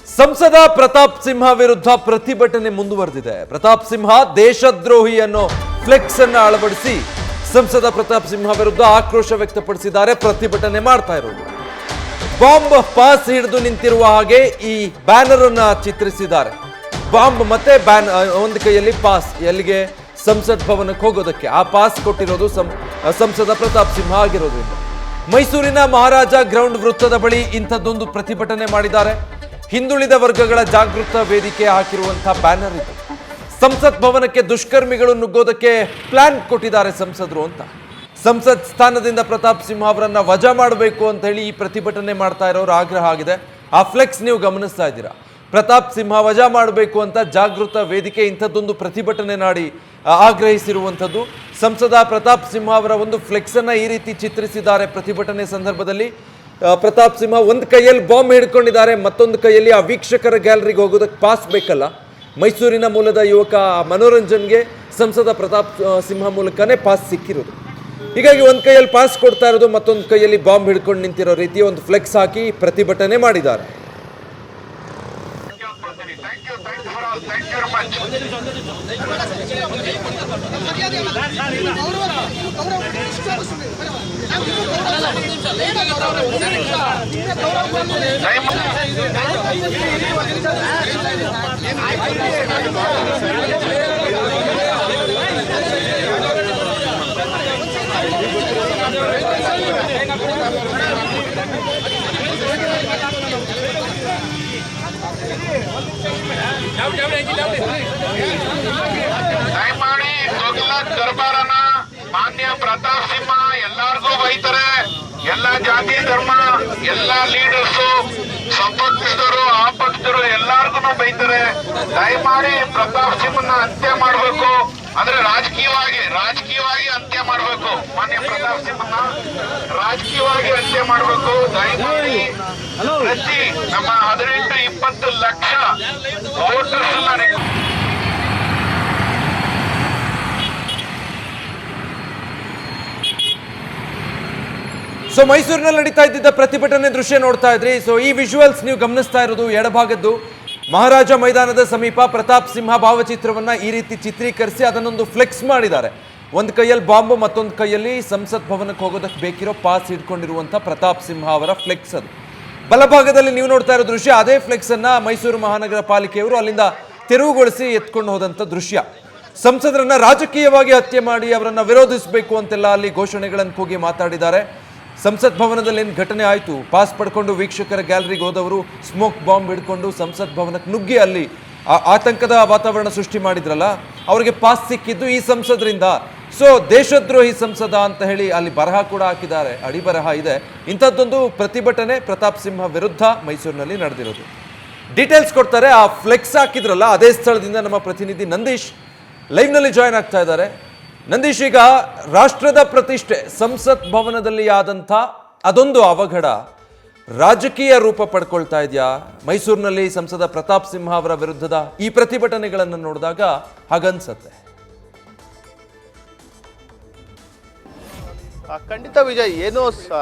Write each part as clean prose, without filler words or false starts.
ಸಂಸದ ಪ್ರತಾಪ್ ಸಿಂಹ ವಿರುದ್ಧ ಪ್ರತಿಭಟನೆ ಮುಂದುವರೆದಿದೆ. ಪ್ರತಾಪ್ ಸಿಂಹ ದೇಶದ್ರೋಹಿ ಅನ್ನೋ ಫ್ಲೆಕ್ಸ್ ಅನ್ನು ಅಳವಡಿಸಿ ಸಂಸದ ಪ್ರತಾಪ್ ಸಿಂಹ ವಿರುದ್ಧ ಆಕ್ರೋಶ ವ್ಯಕ್ತಪಡಿಸಿದ್ದಾರೆ. ಪ್ರತಿಭಟನೆ ಮಾಡ್ತಾ ಇರೋದು. ಬಾಂಬ್ ಪಾಸ್ ಹಿಡಿದು ನಿಂತಿರುವ ಹಾಗೆ ಈ ಬ್ಯಾನರ್ ಅನ್ನ ಚಿತ್ರಿಸಿದ್ದಾರೆ. ಬಾಂಬ್ ಮತ್ತೆ ಒಂದು ಕೈಯಲ್ಲಿ ಪಾಸ್, ಎಲ್ಲಿಗೆ ಸಂಸತ್ ಭವನಕ್ಕೆ ಹೋಗೋದಕ್ಕೆ. ಆ ಪಾಸ್ ಕೊಟ್ಟಿರೋದು ಸಂಸದ ಪ್ರತಾಪ್ ಸಿಂಹ ಆಗಿರೋದ್ರಿಂದ ಮೈಸೂರಿನ ಮಹಾರಾಜ ಗ್ರೌಂಡ್ ವೃತ್ತದ ಬಳಿ ಇಂಥದ್ದೊಂದು ಪ್ರತಿಭಟನೆ ಮಾಡಿದ್ದಾರೆ. ಹಿಂದುಳಿದ ವರ್ಗಗಳ ಜಾಗೃತ ವೇದಿಕೆ ಹಾಕಿರುವಂತಹ ಬ್ಯಾನರ್ ಇದು. ಸಂಸತ್ ಭವನಕ್ಕೆ ದುಷ್ಕರ್ಮಿಗಳು ನುಗ್ಗೋದಕ್ಕೆ ಪ್ಲಾನ್ ಕೊಟ್ಟಿದ್ದಾರೆ ಸಂಸದರು ಅಂತ. ಸಂಸತ್ ಸ್ಥಾನದಿಂದ ಪ್ರತಾಪ್ ಸಿಂಹ ಅವರನ್ನ ವಜಾ ಮಾಡಬೇಕು ಅಂತ ಹೇಳಿ ಈ ಪ್ರತಿಭಟನೆ ಮಾಡ್ತಾ ಇರೋರು ಆಗ್ರಹ ಆಗಿದೆ. ಆ ಫ್ಲೆಕ್ಸ್ ನೀವು ಗಮನಿಸ್ತಾ ಇದ್ದೀರಾ. ಪ್ರತಾಪ್ ಸಿಂಹ ವಜಾ ಮಾಡಬೇಕು ಅಂತ ಜಾಗೃತ ವೇದಿಕೆ ಇಂಥದ್ದೊಂದು ಪ್ರತಿಭಟನೆ ಮಾಡಿ ಆಗ್ರಹಿಸಿರುವಂಥದ್ದು. ಸಂಸದ ಪ್ರತಾಪ್ ಸಿಂಹ ಅವರ ಒಂದು ಫ್ಲೆಕ್ಸ್ ಅನ್ನ ಈ ರೀತಿ ಚಿತ್ರಿಸಿದ್ದಾರೆ. ಪ್ರತಿಭಟನೆ ಸಂದರ್ಭದಲ್ಲಿ ಪ್ರತಾಪ್ ಸಿಂಹ ಒಂದು ಕೈಯಲ್ಲಿ ಬಾಂಬ್ ಹಿಡ್ಕೊಂಡಿದ್ದಾರೆ, ಮತ್ತೊಂದು ಕೈಯಲ್ಲಿ ಆ ವೀಕ್ಷಕರ ಗ್ಯಾಲರಿಗೆ ಹೋಗೋದಕ್ಕೆ ಪಾಸ್ ಬೇಕಲ್ಲ. ಮೈಸೂರಿನ ಮೂಲದ ಯುವಕ ಮನೋರಂಜನ್ಗೆ ಸಂಸದ ಪ್ರತಾಪ್ ಸಿಂಹ ಮೂಲಕನೇ ಪಾಸ್ ಸಿಕ್ಕಿರೋದು. ಹೀಗಾಗಿ ಒಂದು ಕೈಯಲ್ಲಿ ಪಾಸ್ ಕೊಡ್ತಾ ಇರೋದು, ಮತ್ತೊಂದು ಕೈಯಲ್ಲಿ ಬಾಂಬ್ ಹಿಡ್ಕೊಂಡು ನಿಂತಿರೋ ರೀತಿ ಒಂದು ಫ್ಲೆಕ್ಸ್ ಹಾಕಿ ಪ್ರತಿಭಟನೆ ಮಾಡಿದ್ದಾರೆ. ದಯಮಾಡಿ ತೊಗ್ಲಕ್ ದರ್ಬಾರನ ಮಾನ್ಯ ಪ್ರತಾಪ್ ಸಿಂಹ ಎಲ್ಲಾರ್ಗೂ ಬೈತಾರೆ. ಎಲ್ಲಾ ಜಾತಿ ಧರ್ಮ, ಎಲ್ಲಾ ಲೀಡರ್ಸು, ಸ್ವಪಕ್ಷದವರು ಆಪಕ್ಷದರು ಎಲ್ಲಾರ್ಗು ಬೈತಾರೆ. ದಯಮಾಡಿ ಪ್ರತಾಪ್ ಸಿಂಹನ ಅಂತ್ಯ ಮಾಡಬೇಕು, ಅಂದ್ರೆ ರಾಜಕೀಯವಾಗಿ ಅಂತ್ಯ ಮಾಡಬೇಕು. ಮಾನ್ಯ ಪ್ರತಾಪ್ ಸಿಂಹನ ರಾಜಕೀಯವಾಗಿ ಅಂತ್ಯ ಮಾಡಬೇಕು. ದಯಮಾಡಿ ಪ್ರತಿ ನಮ್ಮ 18-20 ಲಕ್ಷ ವೋಟರ್ಸ್ ಸೊ ಮೈಸೂರಿನಲ್ಲಿ ನಡೀತಾ ಇದ್ದಿದ್ದ ಪ್ರತಿಭಟನೆ ದೃಶ್ಯ ನೋಡ್ತಾ ಇದ್ರಿ. ಸೊ ಈ ವಿಜುವಲ್ಸ್ ನೀವು ಗಮನಿಸ್ತಾ ಇರೋದು ಎಡಭಾಗದ್ದು. ಮಹಾರಾಜ ಮೈದಾನದ ಸಮೀಪ ಪ್ರತಾಪ್ ಸಿಂಹ ಭಾವಚಿತ್ರವನ್ನ ಈ ರೀತಿ ಚಿತ್ರೀಕರಿಸಿ ಅದನ್ನೊಂದು ಫ್ಲೆಕ್ಸ್ ಮಾಡಿದ್ದಾರೆ. ಒಂದು ಕೈಯಲ್ಲಿ ಬಾಂಬು, ಮತ್ತೊಂದು ಕೈಯಲ್ಲಿ ಸಂಸತ್ ಭವನಕ್ಕೆ ಹೋಗೋದಕ್ಕೆ ಬೇಕಿರೋ ಪಾಸ್ ಹಿಡ್ಕೊಂಡಿರುವಂಥ ಪ್ರತಾಪ್ ಸಿಂಹ ಅವರ ಫ್ಲೆಕ್ಸ್ ಅದು. ಬಲಭಾಗದಲ್ಲಿ ನೀವು ನೋಡ್ತಾ ಇರೋ ದೃಶ್ಯ, ಅದೇ ಫ್ಲೆಕ್ಸ್ ಅನ್ನ ಮೈಸೂರು ಮಹಾನಗರ ಪಾಲಿಕೆಯವರು ಅಲ್ಲಿಂದ ತೆರವುಗೊಳಿಸಿ ಎತ್ಕೊಂಡು ಹೋದಂಥ ದೃಶ್ಯ. ಸಂಸದರನ್ನ ರಾಜಕೀಯವಾಗಿ ಹತ್ಯೆ ಮಾಡಿ ಅವರನ್ನ ವಿರೋಧಿಸಬೇಕು ಅಂತೆಲ್ಲ ಅಲ್ಲಿ ಘೋಷಣೆಗಳನ್ನು ಕೂಗಿ ಮಾತಾಡಿದ್ದಾರೆ. ಸಂಸತ್ ಭವನದಲ್ಲಿ ಏನು ಘಟನೆ ಆಯಿತು, ಪಾಸ್ ಪಡ್ಕೊಂಡು ವೀಕ್ಷಕರ ಗ್ಯಾಲರಿಗೆ ಹೋದವರು ಸ್ಮೋಕ್ ಬಾಂಬ್ ಹಿಡ್ಕೊಂಡು ಸಂಸತ್ ಭವನಕ್ಕೆ ನುಗ್ಗಿ ಅಲ್ಲಿ ಆತಂಕದ ವಾತಾವರಣ ಸೃಷ್ಟಿ ಮಾಡಿದ್ರಲ್ಲ, ಅವರಿಗೆ ಪಾಸ್ ಸಿಕ್ಕಿದ್ದು ಈ ಸಂಸದರಿಂದ. ಸೊ ದೇಶದ್ರೋಹಿ ಸಂಸದ ಅಂತ ಹೇಳಿ ಅಲ್ಲಿ ಬರಹ ಕೂಡ ಹಾಕಿದ್ದಾರೆ, ಅಡಿಬರಹ ಇದೆ. ಇಂಥದ್ದೊಂದು ಪ್ರತಿಭಟನೆ ಪ್ರತಾಪ್ ಸಿಂಹ ವಿರುದ್ಧ ಮೈಸೂರಿನಲ್ಲಿ ನಡೆದಿರೋದು. ಡೀಟೇಲ್ಸ್ ಕೊಡ್ತಾರೆ. ಆ ಫ್ಲೆಕ್ಸ್ ಹಾಕಿದ್ರಲ್ಲ ಅದೇ ಸ್ಥಳದಿಂದ ನಮ್ಮ ಪ್ರತಿನಿಧಿ ನಂದೀಶ್ ಲೈವ್ನಲ್ಲಿ ಜಾಯ್ನ್ ಆಗ್ತಾ ಇದ್ದಾರೆ. ನಂದೀಶ್, ಈಗ ರಾಷ್ಟ್ರದ ಪ್ರತಿಷ್ಠೆ ಸಂಸತ್ ಭವನದಲ್ಲಿ ಆದಂಥ ಅದೊಂದು ಅವಘಡ ರಾಜಕೀಯ ರೂಪ ಪಡ್ಕೊಳ್ತಾ ಇದೆಯಾ? ಮೈಸೂರಿನಲ್ಲಿ ಸಂಸದ ಪ್ರತಾಪ್ ಸಿಂಹ ಅವರ ವಿರುದ್ಧದ ಈ ಪ್ರತಿಭಟನೆಗಳನ್ನು ನೋಡಿದಾಗ ಹಾಗನ್ಸತ್ತೆ. ಖಂಡಿತ ವಿಜಯ್, ಏನು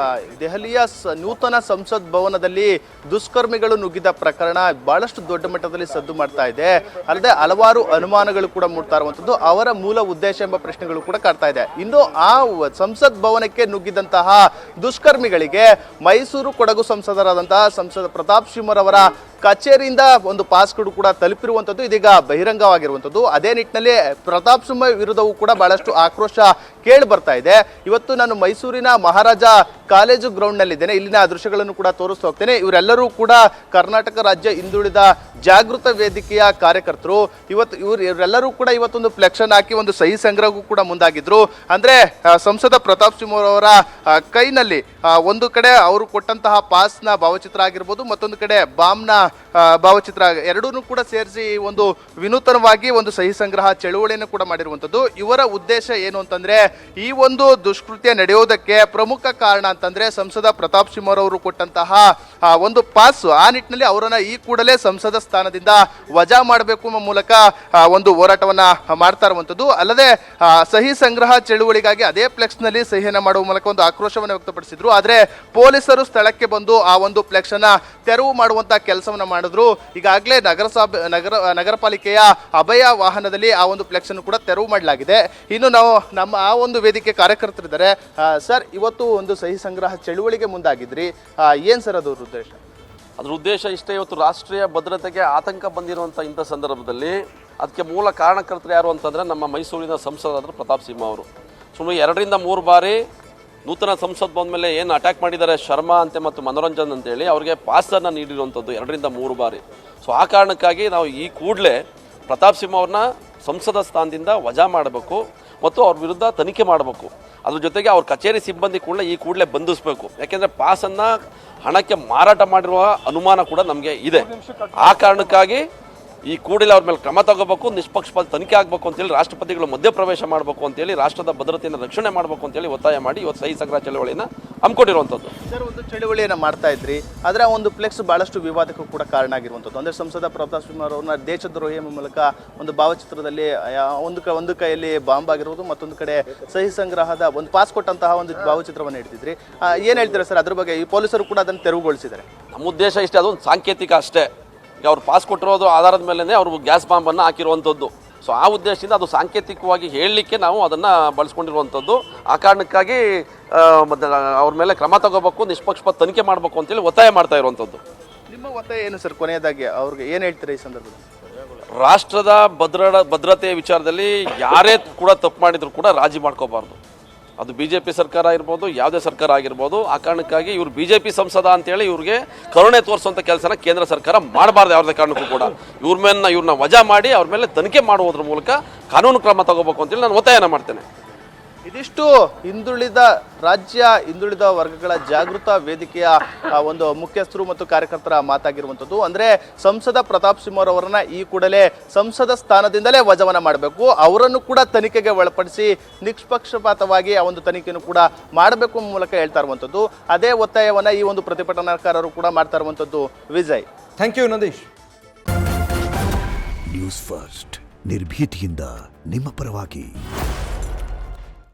ದೆಹಲಿಯ ನೂತನ ಸಂಸತ್ ಭವನದಲ್ಲಿ ದುಷ್ಕರ್ಮಿಗಳು ನುಗ್ಗಿದ ಪ್ರಕರಣ ಬಹಳಷ್ಟು ದೊಡ್ಡ ಮಟ್ಟದಲ್ಲಿ ಸದ್ದು ಮಾಡ್ತಾ ಇದೆ. ಅಲ್ಲದೆ ಹಲವಾರು ಅನುಮಾನಗಳು ಕೂಡ ಮೂಡ್ತಾ ಇರುವಂತದ್ದು, ಅವರ ಮೂಲ ಉದ್ದೇಶ ಎಂಬ ಪ್ರಶ್ನೆಗಳು ಕೂಡ ಕಾಡ್ತಾ ಇದೆ. ಇನ್ನು ಆ ಸಂಸತ್ ಭವನಕ್ಕೆ ನುಗ್ಗಿದಂತಹ ದುಷ್ಕರ್ಮಿಗಳಿಗೆ ಮೈಸೂರು ಕೊಡಗು ಸಂಸದರಾದಂತಹ ಸಂಸದ ಪ್ರತಾಪ್ ಸಿಂಹರವರ ಕಚೇರಿಯಿಂದ ಒಂದು ಪಾಸ್ಗಳು ಕೂಡ ತಲುಪಿರುವಂಥದ್ದು ಇದೀಗ ಬಹಿರಂಗವಾಗಿರುವಂಥದ್ದು. ಅದೇ ನಿಟ್ಟಿನಲ್ಲಿ ಪ್ರತಾಪ್ ಸಿಂಹ ವಿರುದ್ಧವೂ ಕೂಡ ಬಹಳಷ್ಟು ಆಕ್ರೋಶ ಕೇಳಿ ಬರ್ತಾ ಇದೆ. ಇವತ್ತು ನಾನು ಮೈಸೂರಿನ ಮಹಾರಾಜ ಕಾಲೇಜು ಗ್ರೌಂಡ್ ನಲ್ಲಿದ್ದೇನೆ. ಇಲ್ಲಿನ ದೃಶ್ಯಗಳನ್ನು ಕೂಡ ತೋರಿಸ್ತಾ ಹೋಗ್ತೇನೆ. ಇವರೆಲ್ಲರೂ ಕೂಡ ಕರ್ನಾಟಕ ರಾಜ್ಯ ಹಿಂದುಳಿದ ಜಾಗೃತ ವೇದಿಕೆಯ ಕಾರ್ಯಕರ್ತರು. ಇವರೆಲ್ಲರೂ ಕೂಡ ಇವತ್ತೊಂದು ಫ್ಲೆಕ್ಸ್ ಹಾಕಿ ಒಂದು ಸಹಿ ಸಂಗ್ರಹಕ್ಕೂ ಕೂಡ ಮುಂದಾಗಿದ್ರು. ಅಂದ್ರೆ ಸಂಸದ ಪ್ರತಾಪ್ ಸಿಂಹ ಅವರ ಕೈನಲ್ಲಿ ಒಂದು ಕಡೆ ಅವರು ಕೊಟ್ಟಂತಹ ಪಾಸ್ನ ಭಾವಚಿತ್ರ ಆಗಿರ್ಬೋದು, ಮತ್ತೊಂದು ಕಡೆ ಬಾಂಬ್ನ ಭಾವಚಿತ್ರ, ಎರಡೂ ಕೂಡ ಸೇರಿಸಿ ಒಂದು ವಿನೂತನವಾಗಿ ಒಂದು ಸಹಿ ಸಂಗ್ರಹ ಚಳುವಳಿಯನ್ನು ಕೂಡ ಮಾಡಿರುವಂಥದ್ದು. ಇವರ ಉದ್ದೇಶ ಏನು ಅಂತಂದ್ರೆ, ಈ ಒಂದು ದುಷ್ಕೃತ್ಯ ನಡೆಯೋದಕ್ಕೆ ಪ್ರಮುಖ ಕಾರಣ ಅಂತಂದ್ರೆ ಸಂಸದ ಪ್ರತಾಪ್ ಸಿಂಹ ಅವರು ಕೊಟ್ಟಂತಹ ಒಂದು ಪಾಸ್, ಆ ನಿಟ್ಟಿನಲ್ಲಿ ಅವರನ್ನ ಈ ಕೂಡಲೇ ಸಂಸದ ಸ್ಥಾನದಿಂದ ವಜಾ ಮಾಡಬೇಕು ಎಂಬ ಮೂಲಕ ಒಂದು ಹೋರಾಟವನ್ನ ಮಾಡ್ತಾ ಇರುವಂತದ್ದು. ಅಲ್ಲದೆ ಸಹಿ ಸಂಗ್ರಹ ಚಳುವಳಿಗಾಗಿ ಅದೇ ಫ್ಲೆಕ್ಸ್ ನಲ್ಲಿ ಸಹಿಯನ್ನ ಮಾಡುವ ಮೂಲಕ ಒಂದು ಆಕ್ರೋಶವನ್ನು ವ್ಯಕ್ತಪಡಿಸಿದ್ರು. ಆದ್ರೆ ಪೊಲೀಸರು ಸ್ಥಳಕ್ಕೆ ಬಂದು ಆ ಒಂದು ಫ್ಲೆಕ್ಸ್ ಅನ್ನ ತೆರವು ಮಾಡುವಂತ ಕೆಲಸವನ್ನ ಮಾಡಿದ್ರು. ಈಗಾಗಲೇ ನಗರ ಪಾಲಿಕೆಯ ಅಭಯ ವಾಹನದಲ್ಲಿ ಆ ಒಂದು ಫ್ಲೆಕ್ಸ್ ಅನ್ನು ಕೂಡ ತೆರವು ಮಾಡಲಾಗಿದೆ. ಇನ್ನು ನಾವು ನಮ್ಮ ಆ ಒಂದು ವೇದಿಕೆ ಕಾರ್ಯಕರ್ತರಿದ್ದಾರೆ. ಸರ್, ಇವತ್ತು ಒಂದು ಸಹಿ ಸಂಗ್ರಹ ಚಳುವಳಿಗೆ ಮುಂದಾಗಿದ್ರಿ, ಏನ್ ಸರ್ ಅದು ಉದ್ದೇಶ? ಅದ್ರ ಉದ್ದೇಶ ಇಷ್ಟೇ. ಇವತ್ತು ರಾಷ್ಟ್ರೀಯ ಭದ್ರತೆಗೆ ಆತಂಕ ಬಂದಿರುವಂಥ ಇಂಥ ಸಂದರ್ಭದಲ್ಲಿ ಅದಕ್ಕೆ ಮೂಲ ಕಾರಣಕರ್ತರು ಯಾರು ಅಂತಂದರೆ ನಮ್ಮ ಮೈಸೂರಿನ ಸಂಸದರಾದ ಪ್ರತಾಪ್ ಸಿಂಹ ಅವರು. ಸುಮಾರು 2-3 ಬಾರಿ ನೂತನ ಸಂಸತ್ ಬಂದ ಮೇಲೆ ಏನು ಅಟ್ಯಾಕ್ ಮಾಡಿದ್ದಾರೆ ಶರ್ಮಾ ಅಂತೆ ಮತ್ತು ಮನೋರಂಜನ್ ಅಂತೇಳಿ ಅವ್ರಿಗೆ ಪಾಸನ್ನು ನೀಡಿರುವಂಥದ್ದು 2-3 ಬಾರಿ. ಸೊ ಆ ಕಾರಣಕ್ಕಾಗಿ ನಾವು ಈ ಕೂಡಲೇ ಪ್ರತಾಪ್ ಸಿಂಹ ಅವ್ರನ್ನ ಸಂಸದ ಸ್ಥಾನದಿಂದ ವಜಾ ಮಾಡಬೇಕು ಮತ್ತು ಅವ್ರ ವಿರುದ್ಧ ತನಿಖೆ ಮಾಡಬೇಕು. ಅದ್ರ ಜೊತೆಗೆ ಅವ್ರ ಕಚೇರಿ ಸಿಬ್ಬಂದಿ ಈ ಕೂಡಲೇ ಬಂಧಿಸಬೇಕು. ಯಾಕೆಂದರೆ ಪಾಸನ್ನು ಹಣಕ್ಕೆ ಮಾರಾಟ ಮಾಡಿರುವ ಅನುಮಾನ ಕೂಡ ನಮಗೆ ಇದೆ. ಆ ಕಾರಣಕ್ಕಾಗಿ ಈ ಕೂಡಲೇ ಅವ್ರ ಮೇಲೆ ಕ್ರಮ ತಗೋಬೇಕು, ನಿಷ್ಪಕ್ಷಪಾತ ತನಿಖೆ ಆಗಬೇಕು ಅಂತೇಳಿ, ರಾಷ್ಟ್ರಪತಿಗಳು ಮಧ್ಯಪ್ರವೇಶ ಮಾಡಬೇಕು ಅಂತೇಳಿ, ರಾಷ್ಟ್ರದ ಭದ್ರತೆಯನ್ನು ರಕ್ಷಣೆ ಮಾಡಬೇಕು ಅಂತೇಳಿ ಒತ್ತಾಯ ಮಾಡಿ ಇವತ್ತು ಸಹಿ ಸಂಗ್ರಹ ಚಳವಳಿಯನ್ನು ಹಮ್ಮಿಕೊಂಡಿರುವಂಥದ್ದು. ಸರ್, ಒಂದು ಚಳವಳಿಯನ್ನು ಮಾಡ್ತಾ ಇದ್ರಿ, ಆದರೆ ಆ ಒಂದು ಫ್ಲೆಕ್ಸ್ ಬಹಳಷ್ಟು ವಿವಾದಕ್ಕೂ ಕೂಡ ಕಾರಣ ಆಗಿರುವಂಥದ್ದು. ಅಂದರೆ ಸಂಸದ ಪ್ರತಾಪ್ ಸಿಂಹ ಅವರನ್ನ ದೇಶದ್ರೋಹಿ ಎಂಬ ಮೂಲಕ ಒಂದು ಭಾವಚಿತ್ರದಲ್ಲಿ ಒಂದು ಕೈಯಲ್ಲಿ ಬಾಂಬ್ ಆಗಿರುವುದು, ಮತ್ತೊಂದು ಕಡೆ ಸಹಿ ಸಂಗ್ರಹದ ಒಂದು ಪಾಸ್ ಕೊಟ್ಟಂತಹ ಒಂದು ಭಾವಚಿತ್ರವನ್ನು ಇಡ್ತಿದ್ರಿ. ಏನು ಹೇಳ್ತೀರಾ ಸರ್ ಅದ್ರ ಬಗ್ಗೆ? ಈ ಪೊಲೀಸರು ಕೂಡ ಅದನ್ನು ತೆರವುಗೊಳಿಸಿದ್ದಾರೆ. ನಮ್ಮ ಉದ್ದೇಶ ಇಷ್ಟೇ, ಅದೊಂದು ಸಾಂಕೇತಿಕ ಅಷ್ಟೇ. ಈಗ ಅವ್ರು ಪಾಸ್ ಕೊಟ್ಟಿರೋದು ಆಧಾರದ ಮೇಲೆ ಅವರು ಗ್ಯಾಸ್ ಬಾಂಬನ್ನು ಹಾಕಿರುವಂಥದ್ದು. ಸೊ ಆ ಉದ್ದೇಶದಿಂದ ಅದು ಸಾಂಕೇತಿಕವಾಗಿ ಹೇಳಲಿಕ್ಕೆ ನಾವು ಅದನ್ನು ಬಳಸ್ಕೊಂಡಿರುವಂಥದ್ದು. ಆ ಕಾರಣಕ್ಕಾಗಿ ಅವ್ರ ಮೇಲೆ ಕ್ರಮ ತಗೋಬೇಕು, ನಿಷ್ಪಕ್ಷಪಾತ ತನಿಖೆ ಮಾಡಬೇಕು ಅಂತೇಳಿ ಒತ್ತಾಯ ಮಾಡ್ತಾ ಇರುವಂಥದ್ದು. ನಿಮ್ಮ ಒತ್ತಾಯ ಏನು ಸರ್? ಕೊನೆಯದಾಗಿ ಅವ್ರಿಗೆ ಏನು ಹೇಳ್ತೀರಾ ಈ ಸಂದರ್ಭದಲ್ಲಿ? ರಾಷ್ಟ್ರದ ಭದ್ರತೆಯ ವಿಚಾರದಲ್ಲಿ ಯಾರೇ ಕೂಡ ತಪ್ಪು ಮಾಡಿದ್ರು ಕೂಡ ರಾಜಿ ಮಾಡ್ಕೋಬಾರ್ದು. ಅದು BJP ಸರ್ಕಾರ ಇರ್ಬೋದು, ಯಾವುದೇ ಸರ್ಕಾರ ಆಗಿರ್ಬೋದು. ಆ ಕಾರಣಕ್ಕಾಗಿ ಇವ್ರು BJP ಸಂಸದ ಅಂತೇಳಿ ಇವ್ರಿಗೆ ಕರುಣೆ ತೋರಿಸುವಂಥ ಕೆಲಸನ ಕೇಂದ್ರ ಸರ್ಕಾರ ಮಾಡಬಾರ್ದು. ಯಾವುದೇ ಕಾರಣಕ್ಕೂ ಕೂಡ ಇವ್ರನ್ನ ವಜಾ ಮಾಡಿ ಅವ್ರ ಮೇಲೆ ತನಿಖೆ ಮಾಡುವುದ್ರ ಮೂಲಕ ಕಾನೂನು ಕ್ರಮ ತಗೋಬೇಕು ಅಂತೇಳಿ ನಾನು ಒತ್ತಾಯನ ಮಾಡ್ತೇನೆ. ಇದಿಷ್ಟು ಹಿಂದುಳಿದ ವರ್ಗಗಳ ಜಾಗೃತ ವೇದಿಕೆಯ ಒಂದು ಮುಖ್ಯಸ್ಥರು ಮತ್ತು ಕಾರ್ಯಕರ್ತರ ಮಾತಾಗಿರುವಂಥದ್ದು. ಅಂದರೆ ಸಂಸದ ಪ್ರತಾಪ್ ಸಿಂಹ ಅವರನ್ನ ಈ ಕೂಡಲೇ ಸಂಸದ ಸ್ಥಾನದಿಂದಲೇ ವಜಾವನ್ನ ಮಾಡಬೇಕು, ಅವರನ್ನು ಕೂಡ ತನಿಖೆಗೆ ಒಳಪಡಿಸಿ ನಿಷ್ಪಕ್ಷಪಾತವಾಗಿ ಆ ಒಂದು ತನಿಖೆಯನ್ನು ಕೂಡ ಮಾಡಬೇಕು ಮೂಲಕ ಹೇಳ್ತಾ ಇರುವಂಥದ್ದು. ಅದೇ ಒತ್ತಾಯವನ್ನ ಈ ಒಂದು ಪ್ರತಿಭಟನಾಕಾರರು ಕೂಡ ಮಾಡ್ತಾ ಇರುವಂಥದ್ದು. Vijay, thank you Nandish. News First ನಿರ್ಭೀತಿಯಿಂದ ನಿಮ್ಮ ಪರವಾಗಿ.